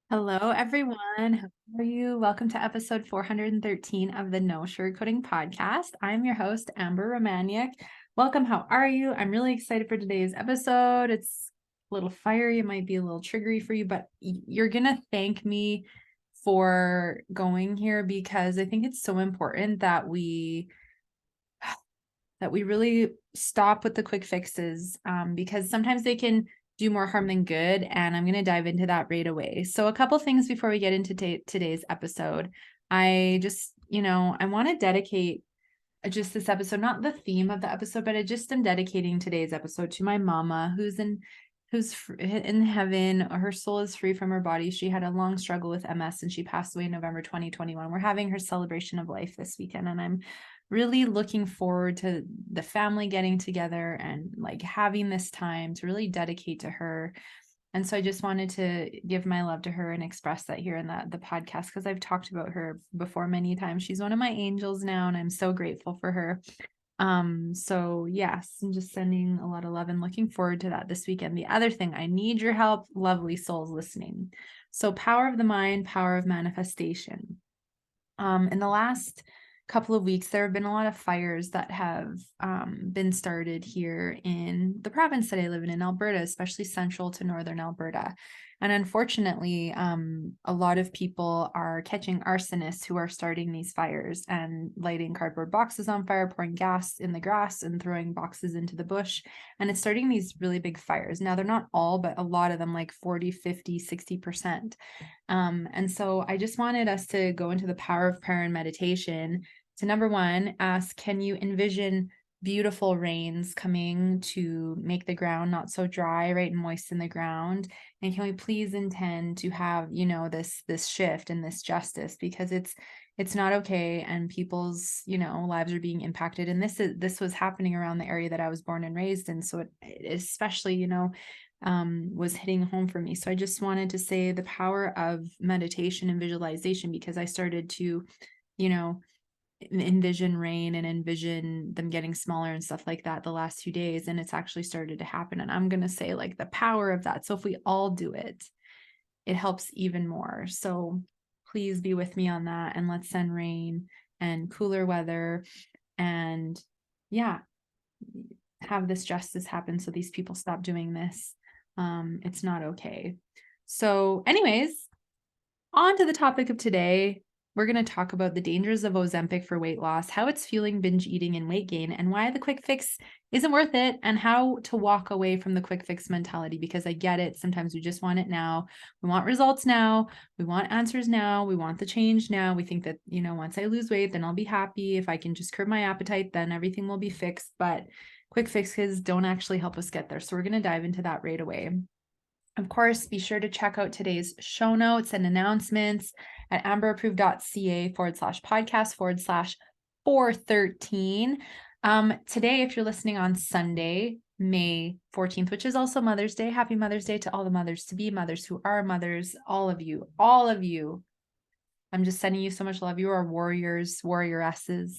Hello, everyone. How are you? Welcome to episode 413 of the No Sugarcoating Podcast. I'm your host, Amber Romaniuk. Welcome. How are you? I'm really excited for today's episode. It's a little fiery. It might be a little triggery for you, but you're going to thank me for going here because I think it's so important that we really stop with the quick fixes because sometimes they can do more harm than good. And I'm going to dive into that right away. So a couple things before we get into today's episode. I just, I want to dedicate just this episode, not the theme of the episode, but I just am dedicating today's episode to my mama who's in heaven. Her soul is free from her body. She had a long struggle with MS and she passed away in November 2021. We're having her celebration of life this weekend, and I'm really looking forward to the family getting together and like having this time to really dedicate to her. And so I just wanted to give my love to her and express that here in the podcast, because I've talked about her before many times. She's one of my angels now, and I'm so grateful for her. So yes, I'm just sending a lot of love and looking forward to that this weekend. The other thing, I need your help, lovely souls listening. So power of the mind, power of manifestation. In the last couple of weeks, there have been a lot of fires that have been started here in the province that I live in Alberta, especially central to northern Alberta. And unfortunately, a lot of people are catching arsonists who are starting these fires and lighting cardboard boxes on fire, pouring gas in the grass and throwing boxes into the bush. And it's starting these really big fires. Now, they're not all, but a lot of them, like 40, 50, 60%. And so I just wanted us to go into the power of prayer and meditation to, number one, ask, can you envision beautiful rains coming to make the ground not so dry, right, and moisten the ground? And can we please intend to have, this shift and this justice, because it's not okay, and people's, lives are being impacted. And this was happening around the area that I was born and raised in. So it especially, was hitting home for me. So I just wanted to say the power of meditation and visualization, because I started to, envision rain and envision them getting smaller and stuff like that the last 2 days. And it's actually started to happen. And I'm going to say like the power of that. So if we all do it, it helps even more. So please be with me on that. And let's send rain and cooler weather and have this justice happen so these people stop doing this. It's not okay. So anyways, on to the topic of today. We're going to talk about the dangers of Ozempic for weight loss, how it's fueling binge eating and weight gain, and why the quick fix isn't worth it, and how to walk away from the quick fix mentality, because I get it. Sometimes we just want it now. We want results now. We want answers now. We want the change now. We think that, once I lose weight, then I'll be happy. If I can just curb my appetite, then everything will be fixed. But quick fixes don't actually help us get there. So we're going to dive into that right away. Of course, be sure to check out today's show notes and announcements at amberapproved.ca/podcast/413. Today, if you're listening on Sunday, May 14th, which is also Mother's Day, happy Mother's Day to all the mothers to be, mothers who are mothers, all of you. I'm just sending you so much love. You are warriors, warrioresses.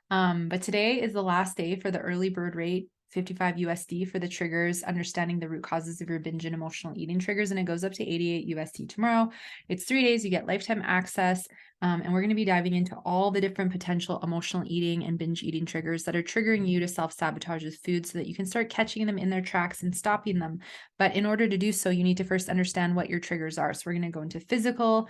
But today is the last day for the early bird rate, $55 USD, for the triggers, understanding the root causes of your binge and emotional eating triggers. And it goes up to $88 USD tomorrow. It's 3 days. You get lifetime access. And we're going to be diving into all the different potential emotional eating and binge eating triggers that are triggering you to self-sabotage with food, so that you can start catching them in their tracks and stopping them. But in order to do so, you need to first understand what your triggers are. So we're going to go into physical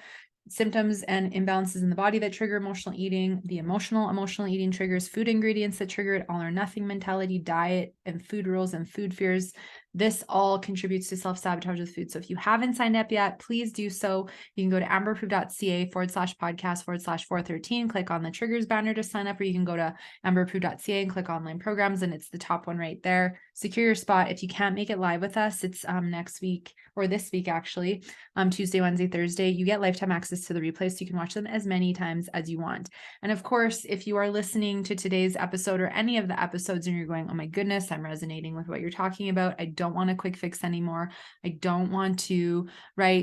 symptoms and imbalances in the body that trigger emotional eating, the emotional eating triggers, food ingredients that trigger it, all or nothing mentality, diet and food rules and food fears. This all contributes to self-sabotage with food. So if you haven't signed up yet, please do so. You can go to amberapproved.ca/podcast/413, click on the triggers banner to sign up, or you can go to amberapproved.ca and click online programs, and it's the top one right there. Secure your spot. If you can't make it live with us, it's next week, or this week actually, Tuesday, Wednesday, Thursday. You get lifetime access to the replays, so you can watch them as many times as you want. And of course, if you are listening to today's episode or any of the episodes and you're going, oh my goodness, I'm resonating with what you're talking about, I don't want a quick fix anymore. I don't want to,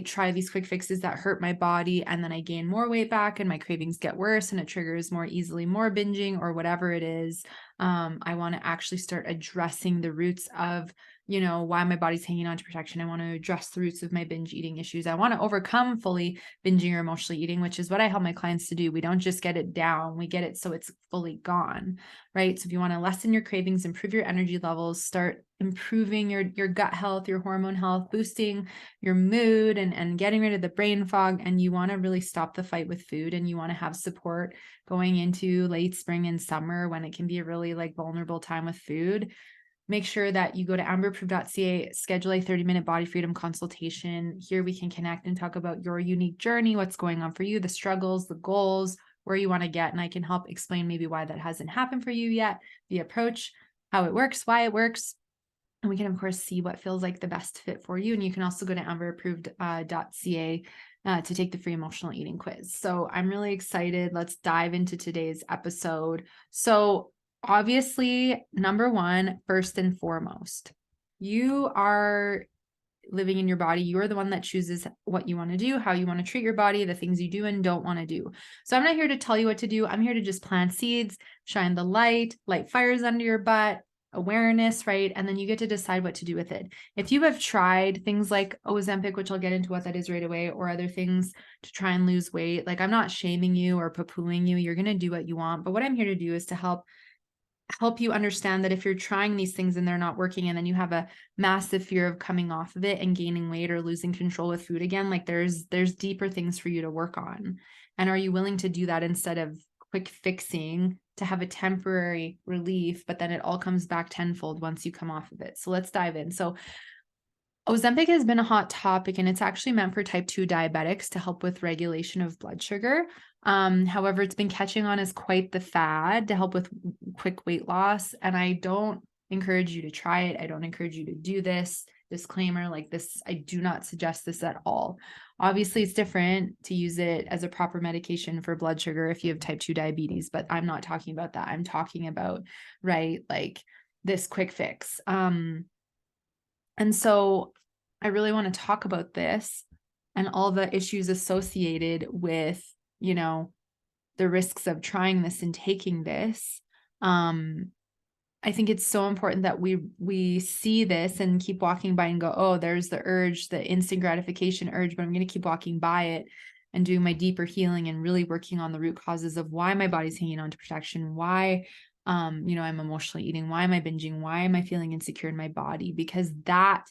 try these quick fixes that hurt my body, and then I gain more weight back and my cravings get worse and it triggers more easily more binging or whatever it is. I want to actually start addressing the roots of why my body's hanging on to protection. I want to address the roots of my binge eating issues. I want to overcome fully binging or emotionally eating, which is what I help my clients to do. We don't just get it down, we get it so it's fully gone, right? So if you want to lessen your cravings, improve your energy levels, start improving your gut health, your hormone health, boosting your mood and getting rid of the brain fog, and you want to really stop the fight with food, and you want to have support going into late spring and summer when it can be a really like vulnerable time with food, make sure that you go to amberapproved.ca, schedule a 30-minute body freedom consultation. Here we can connect and talk about your unique journey, what's going on for you, the struggles, the goals, where you want to get. And I can help explain maybe why that hasn't happened for you yet, the approach, how it works, why it works. And we can, of course, see what feels like the best fit for you. And you can also go to amberapproved.ca to take the free emotional eating quiz. So I'm really excited. Let's dive into today's episode. So obviously, number one, first and foremost, you are living in your body. You are the one that chooses what you want to do, how you want to treat your body, the things you do and don't want to do. So I'm not here to tell you what to do. I'm here to just plant seeds, shine the light fires under your butt, awareness, right? And then you get to decide what to do with it. If you have tried things like Ozempic, which I'll get into what that is right away, or other things to try and lose weight, like I'm not shaming you or poo-pooing you. You're going to do what you want. But what I'm here to do is to help you understand that if you're trying these things and they're not working, and then you have a massive fear of coming off of it and gaining weight or losing control with food again, like there's deeper things for you to work on. And are you willing to do that instead of quick fixing to have a temporary relief, but then it all comes back tenfold once you come off of it? So let's dive in. So Ozempic has been a hot topic, and it's actually meant for type 2 diabetics to help with regulation of blood sugar. However, it's been catching on as quite the fad to help with quick weight loss. And I don't encourage you to try it. I don't encourage you to do this. Disclaimer, like this, I do not suggest this at all. Obviously, it's different to use it as a proper medication for blood sugar if you have type 2 diabetes, but I'm not talking about that. I'm talking about, right, like this quick fix. And so I really want to talk about this and all the issues associated with, the risks of trying this and taking this. I think it's so important that we see this and keep walking by and go, oh, there's the urge, the instant gratification urge, but I'm going to keep walking by it and doing my deeper healing and really working on the root causes of why my body's hanging on to protection, why I'm emotionally eating, why am I binging, why am I feeling insecure in my body? Because that,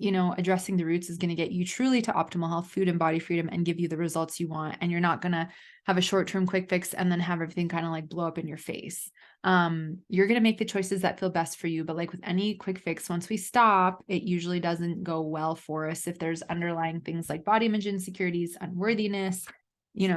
addressing the roots is going to get you truly to optimal health, food and body freedom, and give you the results you want. And you're not going to have a short-term quick fix and then have everything kind of like blow up in your face. You're going to make the choices that feel best for you. But like with any quick fix, once we stop, it usually doesn't go well for us if there's underlying things like body image insecurities, unworthiness,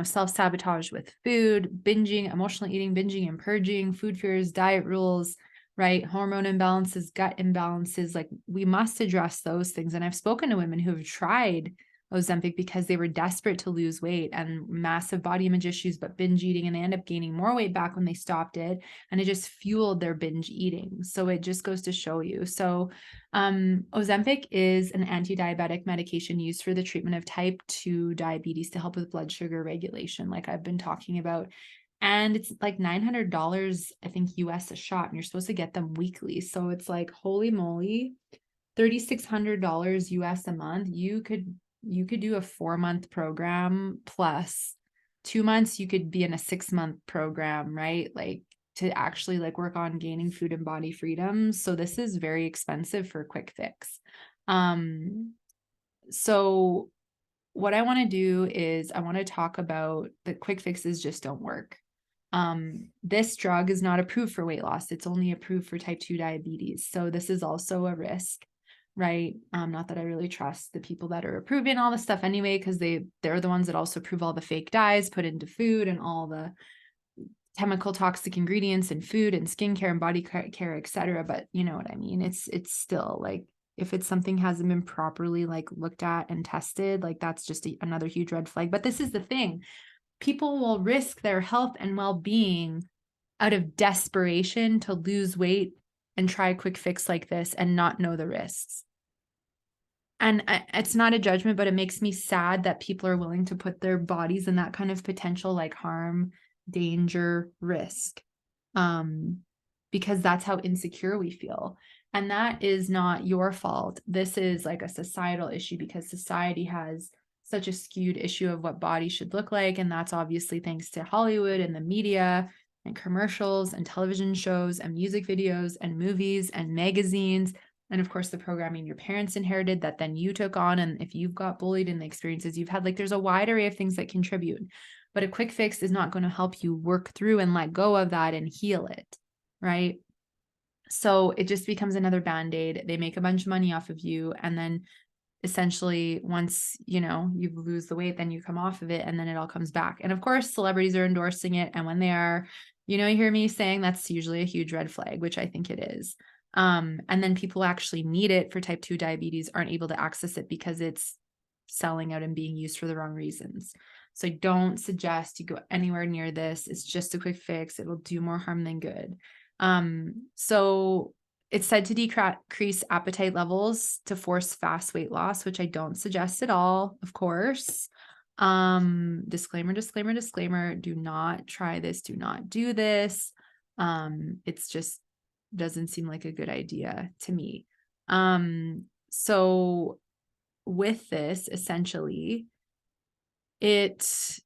self-sabotage with food, binging, emotional eating, binging and purging, food fears, diet rules, right? Hormone imbalances, gut imbalances. Like we must address those things. And I've spoken to women who have tried Ozempic because they were desperate to lose weight and massive body image issues, but binge eating, and they end up gaining more weight back when they stopped it. And it just fueled their binge eating. So it just goes to show you. So Ozempic is an anti-diabetic medication used for the treatment of type 2 diabetes to help with blood sugar regulation, like I've been talking about. And it's like $900, I think, US a shot, and you're supposed to get them weekly. So it's like, holy moly, $3,600 US a month. You could do a 4-month program plus 2 months. You could be in a 6-month program, right? Like to actually like work on gaining food and body freedom. So this is very expensive for a quick fix. So what I want to do is I want to talk about the quick fixes just don't work. This drug is not approved for weight loss. It's only approved for type 2 diabetes. So this is also a risk, right? Not that I really trust the people that are approving all this stuff anyway, because they're the ones that also approve all the fake dyes put into food and all the chemical toxic ingredients in food and skincare and body care, etc. But you know what I mean? It's still like, if it's something hasn't been properly like looked at and tested, like that's just another huge red flag. But this is the thing. People will risk their health and well-being out of desperation to lose weight and try a quick fix like this and not know the risks. And it's not a judgment, but it makes me sad that people are willing to put their bodies in that kind of potential like harm, danger, risk, because that's how insecure we feel. And that is not your fault. This is like a societal issue because society has such a skewed issue of what body should look like. And that's obviously thanks to Hollywood and the media and commercials and television shows and music videos and movies and magazines. And of course, the programming your parents inherited that then you took on. And if you've got bullied in the experiences you've had, like there's a wide array of things that contribute. But a quick fix is not going to help you work through and let go of that and heal it, right? So it just becomes another Band-Aid. They make a bunch of money off of you. And then essentially once, you lose the weight, then you come off of it and then it all comes back. And of course, celebrities are endorsing it. And when they are, you hear me saying that's usually a huge red flag, which I think it is. And then people actually need it for type 2 diabetes aren't able to access it because it's selling out and being used for the wrong reasons. So I don't suggest you go anywhere near this. It's just a quick fix. It will do more harm than good. So it's said to decrease appetite levels to force fast weight loss, which I don't suggest at all, of course. Disclaimer, do not try this. Do not do this. It's just doesn't seem like a good idea to me. So with this, essentially, it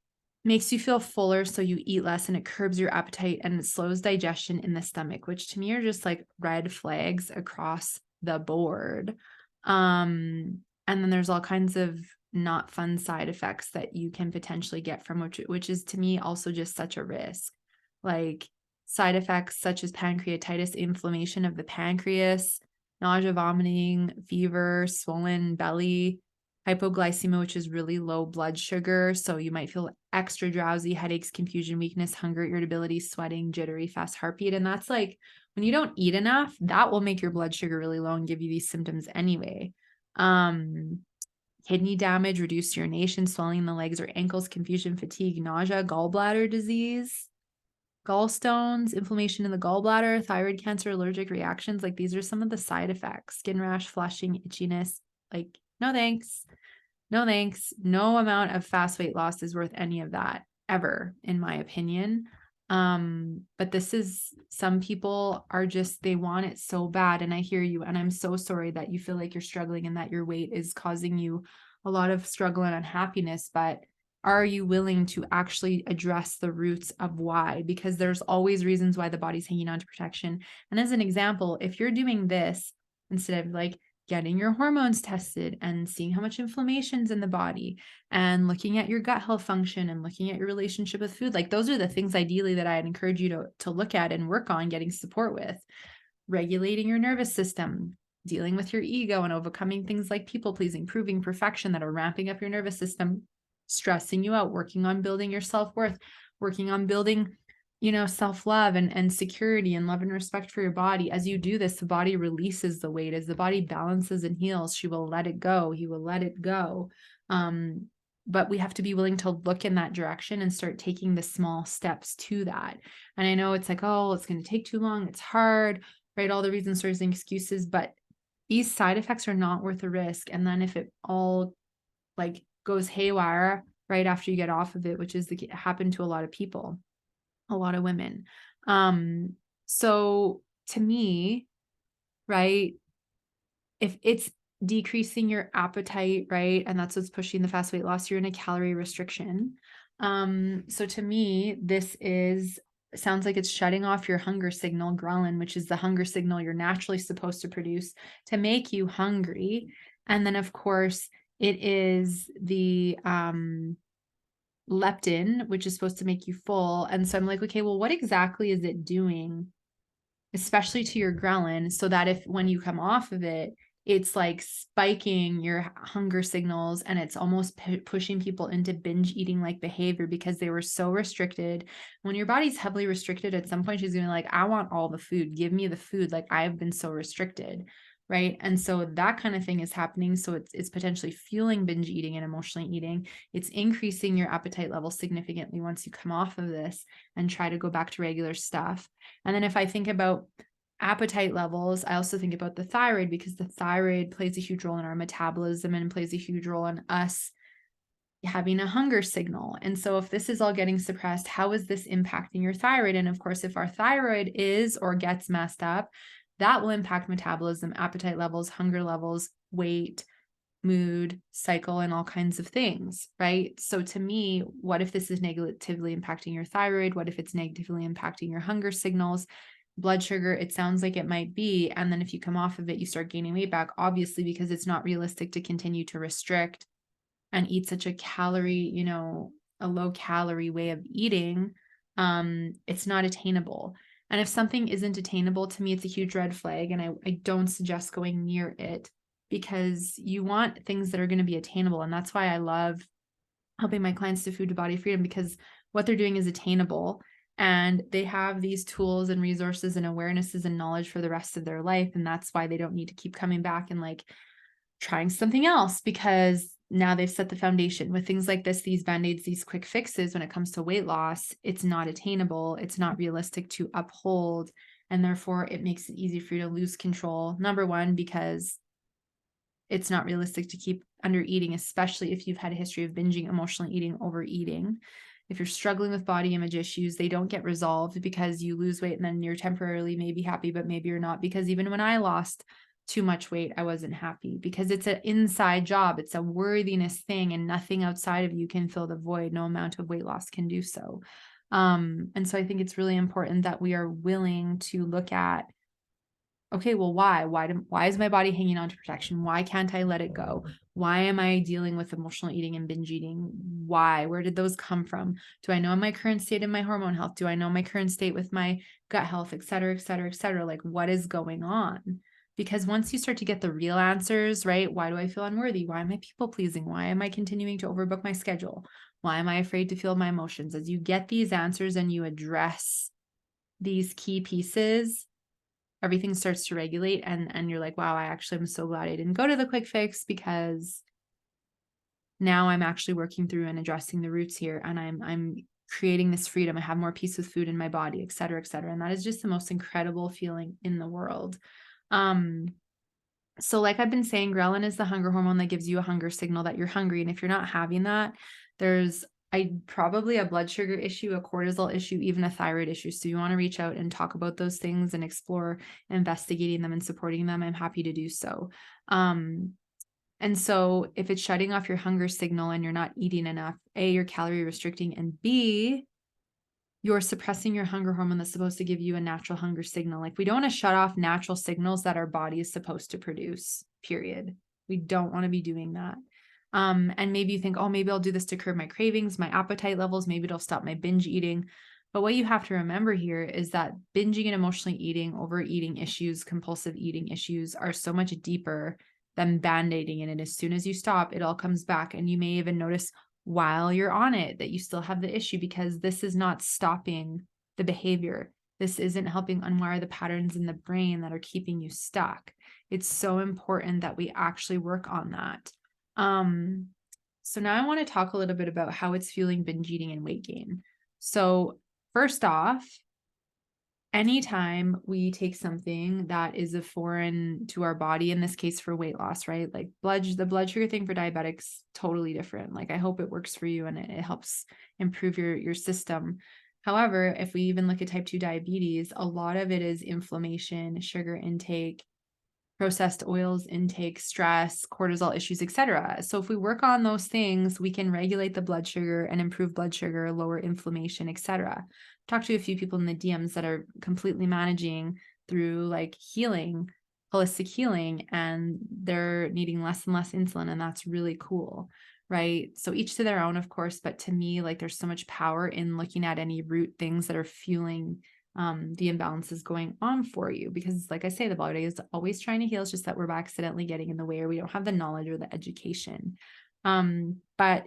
makes you feel fuller, so you eat less, and it curbs your appetite and it slows digestion in the stomach, which to me are just like red flags across the board. And then there's all kinds of not fun side effects that you can potentially get from which is to me also just such a risk. Like side effects such as pancreatitis, inflammation of the pancreas, nausea, vomiting, fever, swollen belly, hypoglycemia, which is really low blood sugar. So you might feel extra drowsy, headaches, confusion, weakness, hunger, irritability, sweating, jittery, fast heartbeat. And that's like when you don't eat enough, that will make your blood sugar really low and give you these symptoms anyway. Kidney damage, reduced urination, swelling in the legs or ankles, confusion, fatigue, nausea, gallbladder disease, gallstones, inflammation in the gallbladder, thyroid cancer, allergic reactions. Like these are some of the side effects: skin rash, flushing, itchiness. Like, no thanks. No thanks. No amount of fast weight loss is worth any of that ever, in my opinion. But this is, some people are just, they want it so bad. And I hear you. And I'm so sorry that you feel like you're struggling and that your weight is causing you a lot of struggle and unhappiness. But are you willing to actually address the roots of why? Because there's always reasons why the body's hanging on to protection. And as an example, if you're doing this instead of like getting your hormones tested and seeing how much inflammation's in the body and looking at your gut health function and looking at your relationship with food, like those are the things ideally that I'd encourage you to look at and work on getting support with. Regulating your nervous system, dealing with your ego and overcoming things like people pleasing, proving perfection that are ramping up your nervous system, stressing you out, working on building your self-worth, working on building self-love and security and love and respect for your body. As you do this, the body releases the weight. As the body balances and heals, she will let it go. He will let it go. But we have to be willing to look in that direction and start taking the small steps to that. And I know it's like, oh, it's going to take too long. It's hard, right? All the reasons, stories, and excuses, but these side effects are not worth the risk. And then if it all like goes haywire right after you get off of it, which is happened to a lot of people, a lot of women. So to me, right, if it's decreasing your appetite, right, and that's what's pushing the fast weight loss, you're in a calorie restriction. So to me, this sounds like it's shutting off your hunger signal, ghrelin, which is the hunger signal you're naturally supposed to produce to make you hungry. And then of course it is the leptin, which is supposed to make you full. And so I'm like, okay, well, what exactly is it doing, especially to your ghrelin, so that if when you come off of it, it's like spiking your hunger signals and it's almost pushing people into binge eating like behavior because they were so restricted. When your body's heavily restricted, at some point she's going to be like, I want all the food. Give me the food. Like I've been so restricted. Right. And so that kind of thing is happening. So it's potentially fueling binge eating and emotionally eating. It's increasing your appetite level significantly once you come off of this and try to go back to regular stuff. And then if I think about appetite levels, I also think about the thyroid, because the thyroid plays a huge role in our metabolism and plays a huge role in us having a hunger signal. And so if this is all getting suppressed, how is this impacting your thyroid? And of course, if our thyroid is or gets messed up, that will impact metabolism, appetite levels, hunger levels, weight, mood, cycle, and all kinds of things, right? So to me, what if this is negatively impacting your thyroid? What if it's negatively impacting your hunger signals? Blood sugar, it sounds like it might be. And then if you come off of it, you start gaining weight back, obviously, because it's not realistic to continue to restrict and eat such a calorie, a low calorie way of eating. It's not attainable. And if something isn't attainable, to me, it's a huge red flag. And I don't suggest going near it, because you want things that are going to be attainable. And that's why I love helping my clients to food to body freedom, because what they're doing is attainable. And they have these tools and resources and awarenesses and knowledge for the rest of their life. And that's why they don't need to keep coming back and like trying something else, because now they've set the foundation. With things like this, these band-aids, these quick fixes, when it comes to weight loss, it's not attainable. It's not realistic to uphold. And therefore it makes it easy for you to lose control. Number one, because it's not realistic to keep under eating, especially if you've had a history of binging, emotionally eating, overeating. If you're struggling with body image issues, they don't get resolved because you lose weight and then you're temporarily maybe happy, but maybe you're not. Because even when I lost too much weight, I wasn't happy, because it's an inside job. It's a worthiness thing, and nothing outside of you can fill the void. No amount of weight loss can do so. And so I think it's really important that we are willing to look at, okay, well, why is my body hanging on to protection? Why can't I let it go? Why am I dealing with emotional eating and binge eating? Why? Where did those come from? Do I know my current state in my hormone health? Do I know my current state with my gut health, et cetera, et cetera, et cetera? Like, what is going on? Because once you start to get the real answers, right? Why do I feel unworthy? Why am I people pleasing? Why am I continuing to overbook my schedule? Why am I afraid to feel my emotions? As you get these answers and you address these key pieces, everything starts to regulate, and you're like, wow, I actually am so glad I didn't go to the quick fix, because now I'm actually working through and addressing the roots here, and I'm creating this freedom. I have more peace with food in my body, et cetera, et cetera. And that is just the most incredible feeling in the world. So like I've been saying, ghrelin is the hunger hormone that gives you a hunger signal that you're hungry. And if you're not having that, there's probably a blood sugar issue, a cortisol issue, even a thyroid issue. So you want to reach out and talk about those things and explore investigating them and supporting them. I'm happy to do so. And so if it's shutting off your hunger signal and you're not eating enough, A, you're calorie restricting, and B, you're suppressing your hunger hormone that's supposed to give you a natural hunger signal. Like, we don't want to shut off natural signals that our body is supposed to produce, period. We don't want to be doing that. And maybe you think, oh, maybe I'll do this to curb my cravings, my appetite levels. Maybe it'll stop my binge eating. But what you have to remember here is that binging and emotionally eating, overeating issues, compulsive eating issues are so much deeper than band-aiding it. And as soon as you stop, it all comes back. And you may even notice while you're on it that you still have the issue, because this is not stopping the behavior. This isn't helping unwire the patterns in the brain that are keeping you stuck. It's so important that we actually work on that. So now I want to talk a little bit about how it's fueling binge eating and weight gain. So first off, anytime we take something that is a foreign to our body, in this case for weight loss, right? Like the blood sugar thing for diabetics, totally different. Like, I hope it works for you and it helps improve your system. However, if we even look at type 2 diabetes, a lot of it is inflammation, sugar intake, processed oils intake, stress, cortisol issues, etc. So if we work on those things, we can regulate the blood sugar and improve blood sugar, lower inflammation, etc. Talked to a few people in the DMs that are completely managing through like healing, holistic healing, and they're needing less and less insulin, and that's really cool, right? So each to their own, of course, but to me, like, there's so much power in looking at any root things that are fueling the imbalances going on for you, because like I say, the body is always trying to heal. It's just that we're accidentally getting in the way, or we don't have the knowledge or the education. But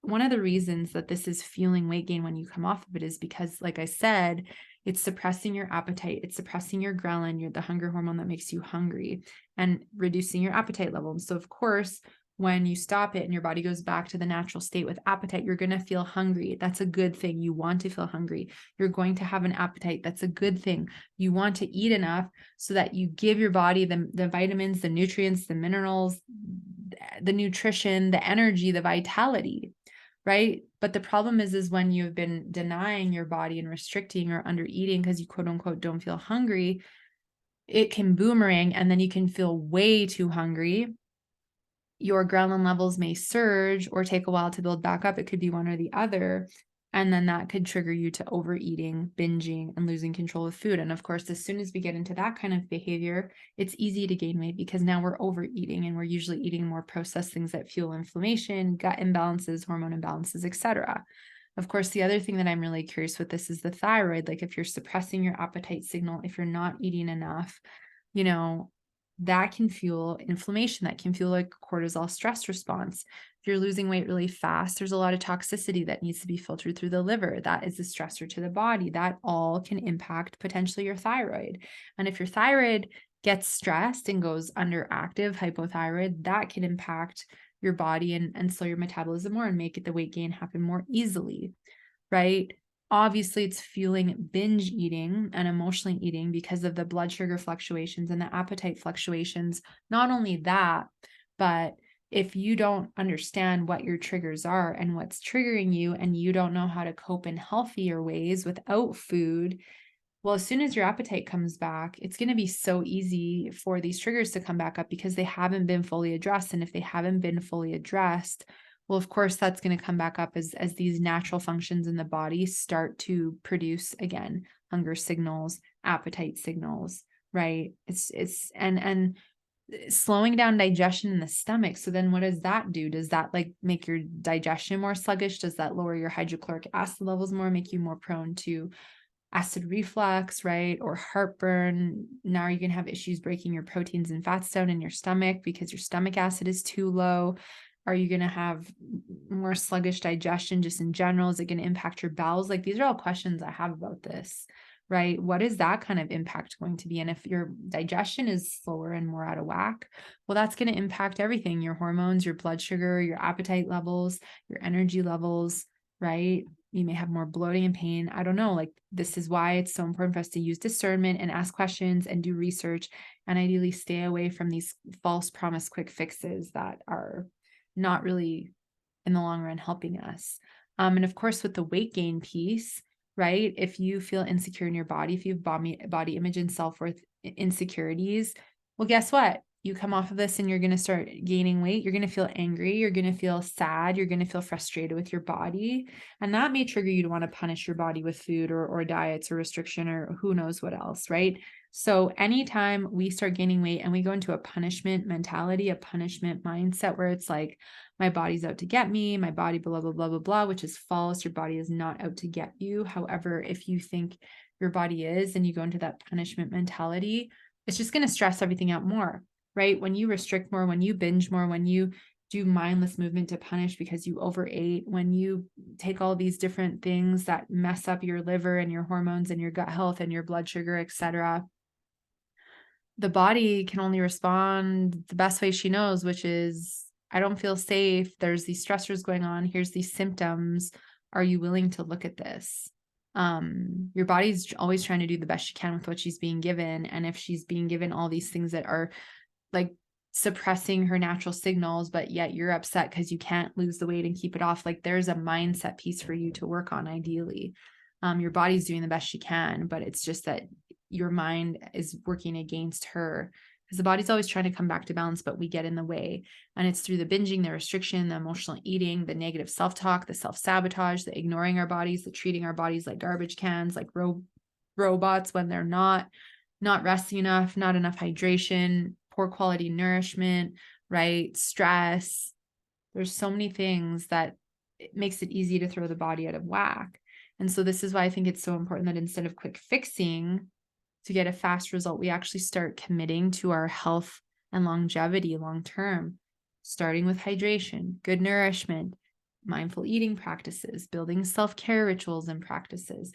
one of the reasons that this is fueling weight gain when you come off of it is because, like I said, it's suppressing your appetite. It's suppressing your ghrelin, the hunger hormone that makes you hungry, and reducing your appetite level. And so of course, when you stop it and your body goes back to the natural state with appetite, you're going to feel hungry. That's a good thing. You want to feel hungry. You're going to have an appetite. That's a good thing. You want to eat enough so that you give your body the vitamins, the nutrients, the minerals, the nutrition, the energy, the vitality, right? But the problem is when you've been denying your body and restricting or under eating because you quote unquote don't feel hungry, it can boomerang, and then you can feel way too hungry. Your ghrelin levels may surge or take a while to build back up. It could be one or the other. And then that could trigger you to overeating, binging, and losing control of food. And of course, as soon as we get into that kind of behavior, it's easy to gain weight because now we're overeating, and we're usually eating more processed things that fuel inflammation, gut imbalances, hormone imbalances, etc. Of course, the other thing that I'm really curious with this is the thyroid. Like if you're suppressing your appetite signal, if you're not eating enough, that can fuel inflammation. That can fuel like cortisol stress response. If you're losing weight really fast, there's a lot of toxicity that needs to be filtered through the liver. That is a stressor to the body. That all can impact potentially your thyroid. And if your thyroid gets stressed and goes underactive, hypothyroid, that can impact your body and slow your metabolism more and make it the weight gain happen more easily, right? Obviously, it's fueling binge eating and emotionally eating because of the blood sugar fluctuations and the appetite fluctuations. Not only that, but if you don't understand what your triggers are and what's triggering you, and you don't know how to cope in healthier ways without food, well, as soon as your appetite comes back, it's going to be so easy for these triggers to come back up because they haven't been fully addressed. And if they haven't been fully addressed, well, of course, that's going to come back up as these natural functions in the body start to produce again, hunger signals, appetite signals, right? And slowing down digestion in the stomach. So then what does that do? Does that like make your digestion more sluggish? Does that lower your hydrochloric acid levels more, make you more prone to acid reflux, right? Or heartburn? Now you can have issues breaking your proteins and fats down in your stomach because your stomach acid is too low. Are you going to have more sluggish digestion just in general? Is it going to impact your bowels? Like these are all questions I have about this, right? What is that kind of impact going to be? And if your digestion is slower and more out of whack, well, that's going to impact everything, your hormones, your blood sugar, your appetite levels, your energy levels, right? You may have more bloating and pain. I don't know. Like this is why it's so important for us to use discernment and ask questions and do research, and ideally stay away from these false promise quick fixes that are not really in the long run helping us. And of course, with the weight gain piece, right? If you feel insecure in your body, if you have body image and self-worth insecurities, well, guess what? You come off of this and you're going to start gaining weight. You're going to feel angry. You're going to feel sad. You're going to feel frustrated with your body. And that may trigger you to want to punish your body with food or diets or restriction or who knows what else, right? So anytime we start gaining weight and we go into a punishment mentality, a punishment mindset where it's like, my body's out to get me, my body, blah, blah, blah, blah, blah, which is false. Your body is not out to get you. However, if you think your body is and you go into that punishment mentality, it's just going to stress everything out more, right? When you restrict more, when you binge more, when you do mindless movement to punish because you overate, when you take all these different things that mess up your liver and your hormones and your gut health and your blood sugar, etc., the body can only respond the best way she knows, which is, I don't feel safe. There's these stressors going on. Here's these symptoms. Are you willing to look at this? Your body's always trying to do the best she can with what she's being given. And if she's being given all these things that are like suppressing her natural signals, but yet you're upset because you can't lose the weight and keep it off, like there's a mindset piece for you to work on ideally. Your body's doing the best she can, but it's just that your mind is working against her because the body's always trying to come back to balance, but we get in the way. And it's through the binging, the restriction, the emotional eating, the negative self-talk, the self-sabotage, the ignoring our bodies, the treating our bodies like garbage cans, like robots when they're not resting enough, not enough hydration, poor quality nourishment, right? Stress. There's so many things that it makes it easy to throw the body out of whack. And so this is why I think it's so important that instead of quick fixing to get a fast result, we actually start committing to our health and longevity long-term, starting with hydration, good nourishment, mindful eating practices, building self-care rituals and practices,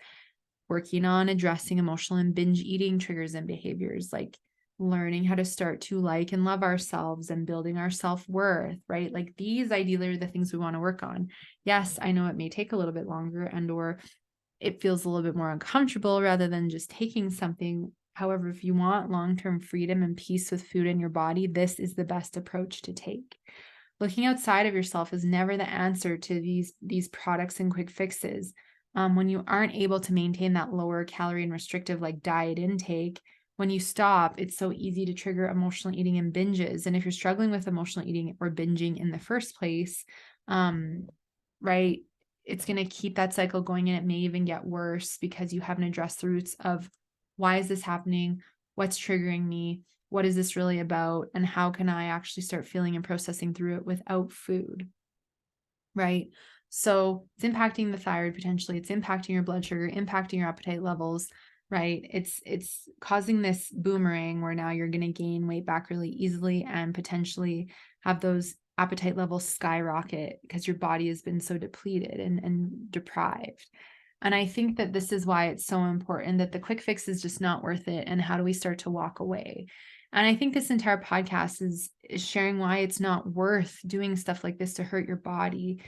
working on addressing emotional and binge eating triggers and behaviors, like learning how to start to like and love ourselves and building our self-worth, right? Like these ideally are the things we want to work on. Yes, I know it may take a little bit longer and or it feels a little bit more uncomfortable rather than just taking something. However, if you want long-term freedom and peace with food in your body, this is the best approach to take. Looking outside of yourself is never the answer to these products and quick fixes. When you aren't able to maintain that lower calorie and restrictive like diet intake, when you stop, it's so easy to trigger emotional eating and binges. And if you're struggling with emotional eating or binging in the first place, right, it's going to keep that cycle going, and it may even get worse because you haven't addressed the roots of why is this happening? What's triggering me? What is this really about? And how can I actually start feeling and processing through it without food? Right. So it's impacting the thyroid potentially. It's impacting your blood sugar, impacting your appetite levels, right? It's causing this boomerang where now you're going to gain weight back really easily and potentially have those appetite levels skyrocket because your body has been so depleted and deprived. And I think that this is why it's so important that the quick fix is just not worth it. And how do we start to walk away? And I think this entire podcast is sharing why it's not worth doing stuff like this to hurt your body.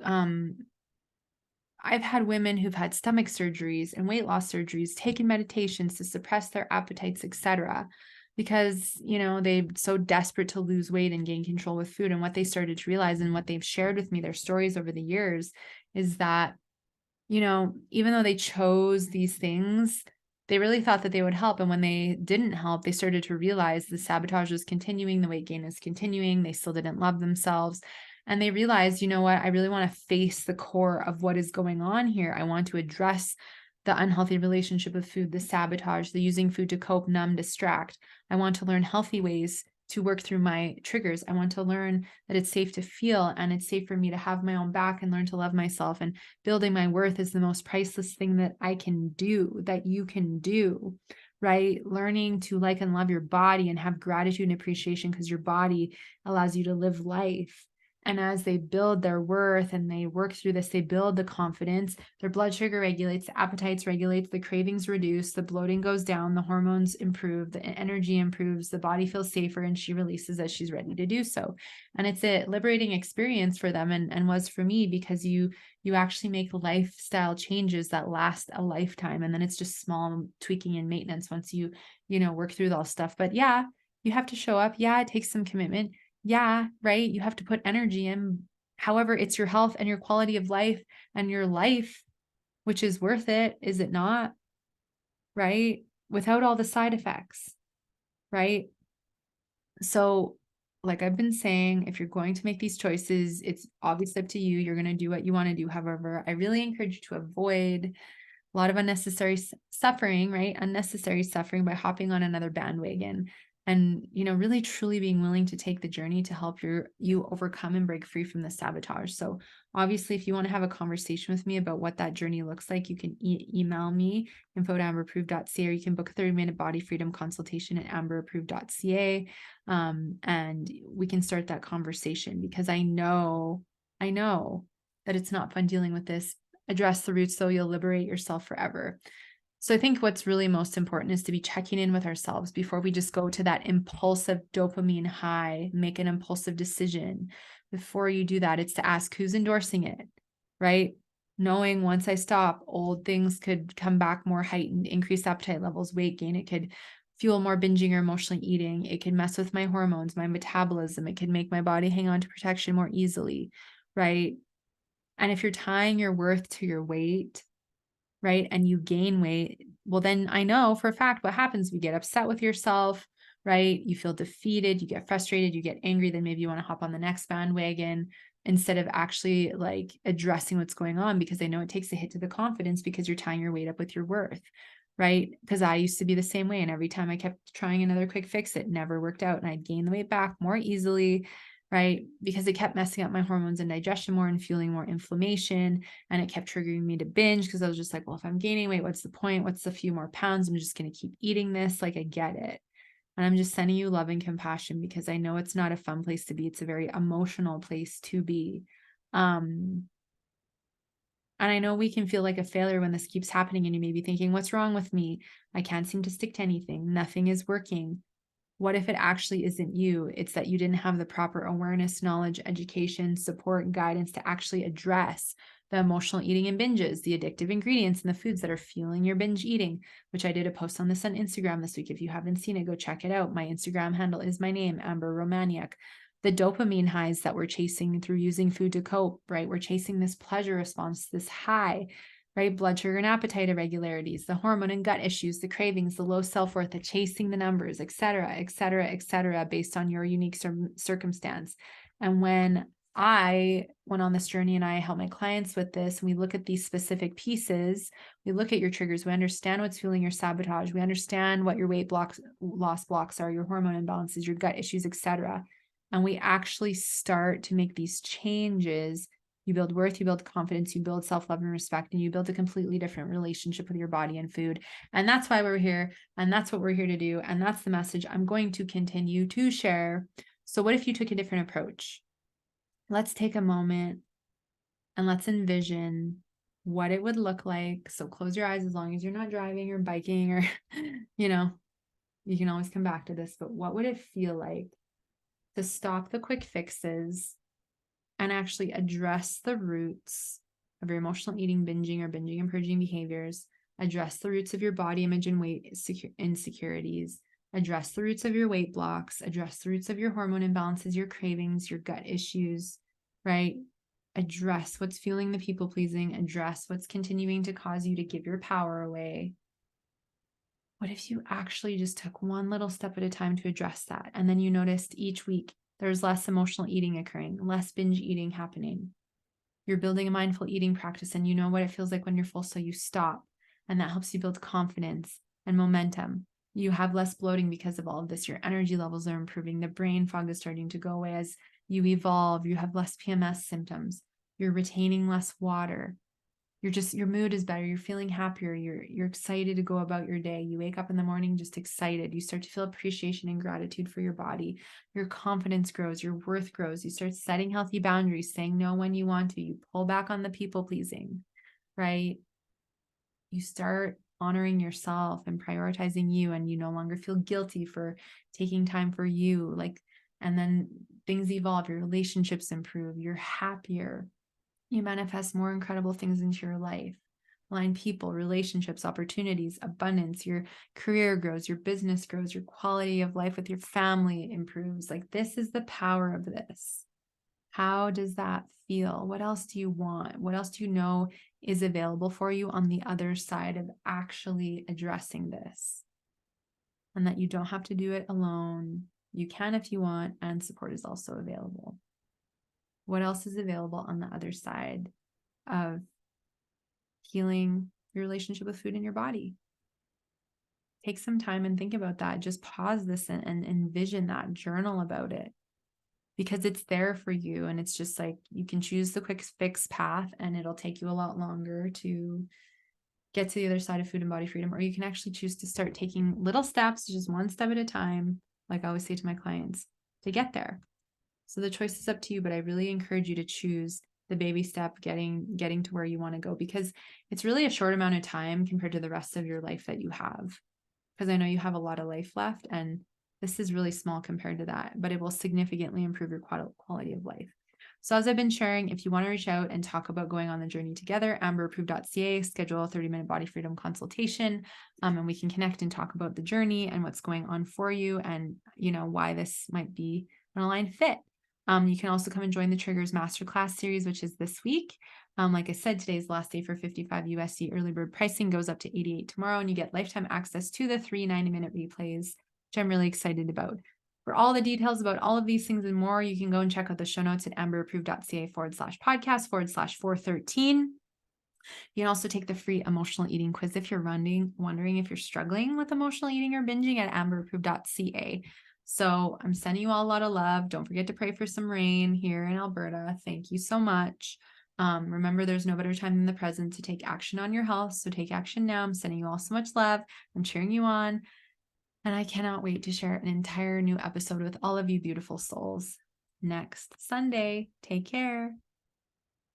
I've had women who've had stomach surgeries and weight loss surgeries, taken meditations to suppress their appetites, etc., because, they're so desperate to lose weight and gain control with food. And what they started to realize, and what they've shared with me, their stories over the years, is that, even though they chose these things, they really thought that they would help. And when they didn't help, they started to realize the sabotage was continuing, the weight gain is continuing, they still didn't love themselves. And they realized, you know what, I really want to face the core of what is going on here. I want to address the unhealthy relationship with food, the sabotage, the using food to cope, numb, distract. I want to learn healthy ways to work through my triggers. I want to learn that it's safe to feel, and it's safe for me to have my own back and learn to love myself. And building my worth is the most priceless thing that I can do, that you can do, right? Learning to like and love your body and have gratitude and appreciation because your body allows you to live life. And as they build their worth and they work through this, they build the confidence, their blood sugar regulates, the appetites regulates, the cravings reduce, the bloating goes down, the hormones improve, the energy improves, the body feels safer, and she releases as she's ready to do so. And it's a liberating experience for them, and was for me, because you actually make lifestyle changes that last a lifetime. And then it's just small tweaking and maintenance once you work through all stuff. But yeah, you have to show up. Yeah, it takes some commitment. Yeah, right. You have to put energy in. However, it's your health and your quality of life and your life, which is worth it, is it not? Right? Without all the side effects, right? So, like I've been saying, if you're going to make these choices, it's obviously up to you. You're going to do what you want to do. However, I really encourage you to avoid a lot of unnecessary suffering, right? Unnecessary suffering by hopping on another bandwagon, and, really truly being willing to take the journey to help you overcome and break free from the sabotage. So obviously, if you want to have a conversation with me about what that journey looks like, you can email me, info@amberapproved.ca, or you can book a 30-minute body freedom consultation at amberapproved.ca. And we can start that conversation, because I know that it's not fun dealing with this. Address the roots, so you'll liberate yourself forever. So I think what's really most important is to be checking in with ourselves before we just go to that impulsive dopamine high, make an impulsive decision. Before you do that, it's to ask who's endorsing it, right? Knowing once I stop, old things could come back more heightened, increased appetite levels, weight gain. It could fuel more binging or emotional eating. It could mess with my hormones, my metabolism. It could make my body hang on to protection more easily, right? And if you're tying your worth to your weight, right, and you gain weight, well, then I know for a fact what happens. We get upset with yourself, right? You feel defeated, you get frustrated, you get angry, then maybe you want to hop on the next bandwagon instead of actually like addressing what's going on, because I know it takes a hit to the confidence because you're tying your weight up with your worth, right? Because I used to be the same way. And every time I kept trying another quick fix, it never worked out. And I'd gain the weight back more easily, right? Because it kept messing up my hormones and digestion more and fueling more inflammation. And it kept triggering me to binge, because I was just like, well, if I'm gaining weight, what's the point? What's a few more pounds? I'm just going to keep eating this. Like, I get it. And I'm just sending you love and compassion, because I know it's not a fun place to be. It's a very emotional place to be. And I know we can feel like a failure when this keeps happening, and you may be thinking, what's wrong with me? I can't seem to stick to anything. Nothing is working. What if it actually isn't you? It's that you didn't have the proper awareness, knowledge, education, support, and guidance to actually address the emotional eating and binges, the addictive ingredients in the foods that are fueling your binge eating, which I did a post on this on Instagram this week. If you haven't seen it, go check it out. My Instagram handle is my name, Amber Romaniuk. The dopamine highs that we're chasing through using food to cope, right? We're chasing this pleasure response, this high, right? Blood sugar and appetite irregularities, the hormone and gut issues, the cravings, the low self-worth, the chasing the numbers, et cetera, based on your unique circumstance. And when I went on this journey and I help my clients with this, and we look at these specific pieces, we look at your triggers, we understand what's fueling your sabotage, we understand what your weight loss blocks are, your hormone imbalances, your gut issues, et cetera. And we actually start to make these changes. You build worth, you build confidence, you build self-love and respect, and you build a completely different relationship with your body and food. And that's why we're here. And that's what we're here to do. And that's the message I'm going to continue to share. So what if you took a different approach? Let's take a moment and let's envision what it would look like. So close your eyes as long as you're not driving or biking or, you can always come back to this, but what would it feel like to stop the quick fixes and actually address the roots of your emotional eating, binging, or binging and purging behaviors, address the roots of your body image and weight insecurities, address the roots of your weight blocks, address the roots of your hormone imbalances, your cravings, your gut issues, right? Address what's fueling the people pleasing, address what's continuing to cause you to give your power away. What if you actually just took one little step at a time to address that? And then you noticed each week there's less emotional eating occurring, less binge eating happening. You're building a mindful eating practice and you know what it feels like when you're full, so you stop. And that helps you build confidence and momentum. You have less bloating because of all of this. Your energy levels are improving. The brain fog is starting to go away as you evolve. You have less PMS symptoms. You're retaining less water. Your mood is better. You're feeling happier. You're excited to go about your day. You wake up in the morning just excited. You start to feel appreciation and gratitude for your body. Your confidence grows. Your worth grows. You start setting healthy boundaries, saying no when you want to. You pull back on the people pleasing, right? You start honoring yourself and prioritizing you, and you no longer feel guilty for taking time for you. And then things evolve. Your relationships improve. You're happier. You manifest more incredible things into your life. Align people, relationships, opportunities, abundance. Your career grows, your business grows, your quality of life with your family improves. This is the power of this. How does that feel? What else do you want? What else do you know is available for you on the other side of actually addressing this? And that you don't have to do it alone. You can if you want, and support is also available. What else is available on the other side of healing your relationship with food in your body? Take some time and think about that. Just pause this and envision that, journal about it, because it's there for you. And it's just you can choose the quick fix path and it'll take you a lot longer to get to the other side of food and body freedom. Or you can actually choose to start taking little steps, just one step at a time, like I always say to my clients, to get there. So the choice is up to you, but I really encourage you to choose the baby step, getting to where you want to go, because it's really a short amount of time compared to the rest of your life that you have. Because I know you have a lot of life left, and this is really small compared to that, but it will significantly improve your quality of life. So as I've been sharing, if you want to reach out and talk about going on the journey together, amberapproved.ca, schedule a 30-minute body freedom consultation, and we can connect and talk about the journey and what's going on for you, and why this might be an aligned fit. You can also come and join the Triggers Masterclass series, which is this week. Like I said, today's the last day for $55 USD. Early bird pricing goes up to $88 tomorrow, and you get lifetime access to the 3 90-minute replays, which I'm really excited about. For all the details about all of these things and more, you can go and check out the show notes at amberapproved.ca/podcast/413. You can also take the free emotional eating quiz if you're wondering if you're struggling with emotional eating or binging at amberapproved.ca. So I'm sending you all a lot of love. Don't forget to pray for some rain here in Alberta. Thank you so much. Remember, there's no better time than the present to take action on your health. So take action now. I'm sending you all so much love. I'm cheering you on. And I cannot wait to share an entire new episode with all of you beautiful souls next Sunday. Take care.